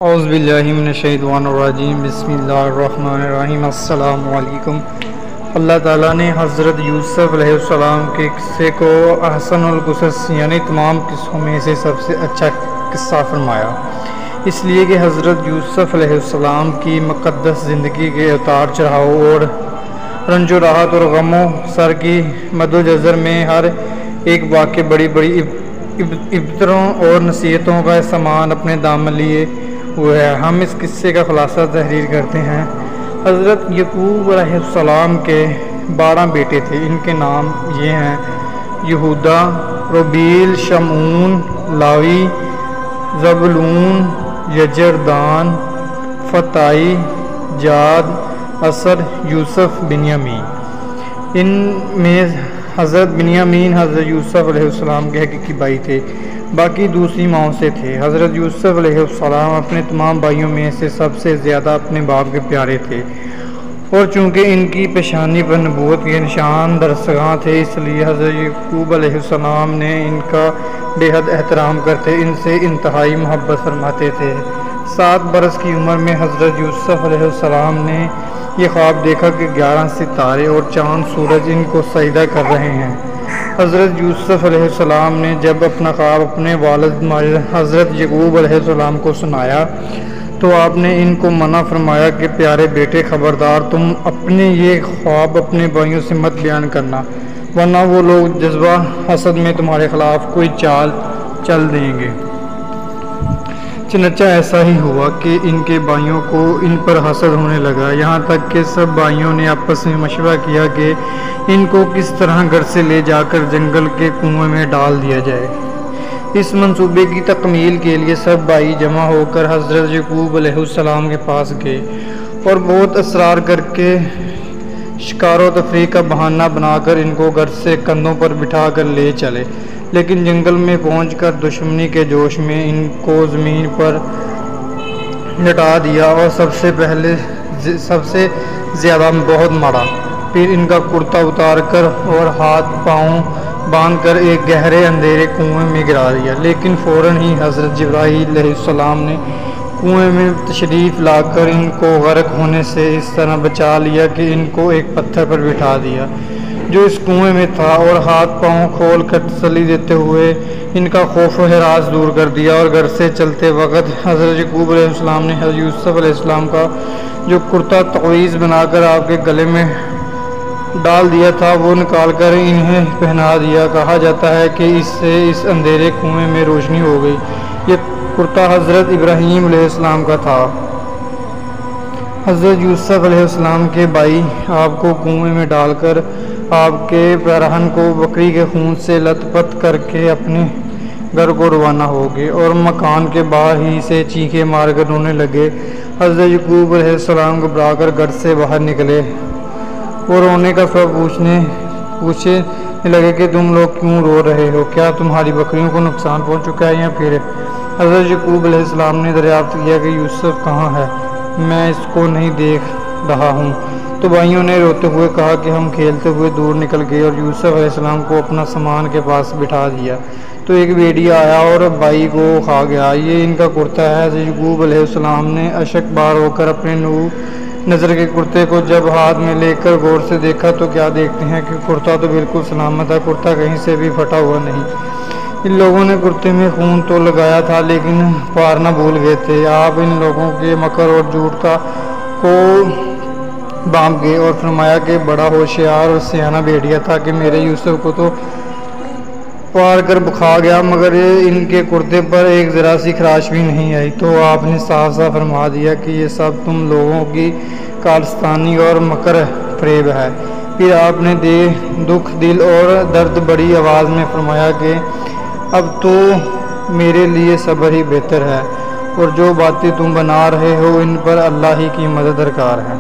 اعوذ باللہ من الشیطان الرجیم، بسم اللہ الرحمن الرحیم۔ السلام علیکم۔ اللہ تعالیٰ نے حضرت یوسف علیہ السلام کے قصے کو احسن القصص یعنی تمام قصوں میں سے سب سے اچھا قصہ فرمایا، اس لیے کہ حضرت یوسف علیہ السلام کی مقدس زندگی کے اتار چڑھاؤ اور رنج و راحت اور غم و سر کی مد و جزر میں ہر ایک واقع بڑی بڑی عبرتوں اور نصیحتوں کا سامان اپنے دامن لیے ہوئے ہے۔ ہم اس قصے کا خلاصہ تحریر کرتے ہیں۔ حضرت یعقوب علیہ السلام کے 12 بیٹے تھے۔ ان کے نام یہ ہیں: یہودا، روبیل، شمعون، لاوی، زبولون، یجر، دان، فتائی، جاد، اسر، یوسف، بنیامین۔ ان میں حضرت بنیامین حضرت یوسف علیہ السلام کے حقیقی بھائی تھے، باقی دوسری ماؤں سے تھے۔ حضرت یوسف علیہ السلام اپنے تمام بھائیوں میں سے سب سے زیادہ اپنے باپ کے پیارے تھے، اور چونکہ ان کی پیشانی پر نبوت کے نشان درسگاں تھے، اس لیے حضرت یعقوب علیہ السلام نے ان کا بے حد احترام کرتے، ان سے انتہائی محبت فرماتے تھے۔ 7 برس کی عمر میں حضرت یوسف علیہ السلام نے یہ خواب دیکھا کہ 11 ستارے اور چاند سورج ان کو سجدہ کر رہے ہیں۔ حضرت یوسف علیہ السلام نے جب اپنا خواب اپنے والد حضرت یعقوب علیہ السلام کو سنایا تو آپ نے ان کو منع فرمایا کہ پیارے بیٹے، خبردار تم اپنے یہ خواب اپنے بھائیوں سے مت بیان کرنا، ورنہ وہ لوگ جذبہ حسد میں تمہارے خلاف کوئی چال چل دیں گے۔ چنانچہ ایسا ہی ہوا کہ ان کے بھائیوں کو ان پر حسد ہونے لگا، یہاں تک کہ سب بھائیوں نے آپس میں مشورہ کیا کہ ان کو کس طرح گھر سے لے جا کر جنگل کے کنویں میں ڈال دیا جائے۔ اس منصوبے کی تکمیل کے لیے سب بھائی جمع ہو کر حضرت یعقوب علیہ السلام کے پاس گئے اور بہت اصرار کر کے شکار و تفریح کا بہانہ بنا کر ان کو گھر سے کندھوں پر بٹھا کر لے چلے، لیکن جنگل میں پہنچ کر دشمنی کے جوش میں ان کو زمین پر لٹا دیا اور سب سے زیادہ بہت مارا۔ پھر ان کا کرتا اتار کر اور ہاتھ پاؤں باندھ کر ایک گہرے اندھیرے کنویں میں گرا دیا، لیکن فوراً ہی حضرت جبرائیل علیہ السلام نے کنویں میں تشریف لا کر ان کو غرق ہونے سے اس طرح بچا لیا کہ ان کو ایک پتھر پر بٹھا دیا جو اس کنویں میں تھا، اور ہاتھ پاؤں کھول کر تسلی دیتے ہوئے ان کا خوف و ہراس دور کر دیا۔ اور گھر سے چلتے وقت حضرت یعقوب علیہ السلام نے حضرت یوسف علیہ السلام کا جو کرتا تعویذ بنا کر آپ کے گلے میں ڈال دیا تھا وہ نکال کر انہیں پہنا دیا۔ کہا جاتا ہے کہ اس سے اس اندھیرے کنویں میں روشنی ہو گئی۔ یہ کرتا حضرت ابراہیم علیہ السلام کا تھا۔ حضرت یوسف علیہ السلام کے بھائی آپ کو کنویں میں ڈال کر آپ کے پیرہن کو بکری کے خون سے لت پت کر کے اپنے گھر کو روانہ ہو گئے اور مکان کے باہر ہی سے چیخیں مار کر رونے لگے۔ حضرت یعقوب علیہ السلام گھبرا کر گھر سے باہر نکلے اور رونے کا سبب پوچھنے لگے کہ تم لوگ کیوں رو رہے ہو؟ کیا تمہاری بکریوں کو نقصان پہنچ چکا ہے یا پھر؟ حضرت یعقوب علیہ السلام نے دریافت کیا کہ یوسف کہاں ہے؟ میں اس کو نہیں دیکھ رہا ہوں۔ تو بھائیوں نے روتے ہوئے کہا کہ ہم کھیلتے ہوئے دور نکل گئے اور یوسف علیہ السلام کو اپنا سامان کے پاس بٹھا دیا تو ایک بھیڑیا آیا اور بھائی کو کھا گیا۔ یہ ان کا کرتا ہے۔ حضرت یعقوب علیہ السلام نے اشک بار ہو کر اپنے نظر کے کرتے کو جب ہاتھ میں لے کر غور سے دیکھا تو کیا دیکھتے ہیں کہ کرتا تو بالکل سلامت ہے، کرتا کہیں سے بھی پھٹا ہوا نہیں۔ ان لوگوں نے کرتے میں خون تو لگایا تھا لیکن پارنا بھول گئے تھے۔ آپ ان لوگوں کے مکر اور جھوٹ کو بانپ گئے اور فرمایا کہ بڑا ہوشیار اور سیانہ بھیڑیا تھا کہ میرے یوسف کو تو پار کر کھا گیا، مگر ان کے کرتے پر ایک ذرا سی خراش بھی نہیں آئی۔ تو آپ نے صاف صاف فرما دیا کہ یہ سب تم لوگوں کی کارستانی اور مکر فریب ہے۔ پھر آپ نے دکھ دل اور درد بڑی آواز میں فرمایا کہ اب تو میرے لیے صبر ہی بہتر ہے، اور جو باتیں تم بنا رہے ہو ان پر اللہ ہی کی مدد درکار ہے۔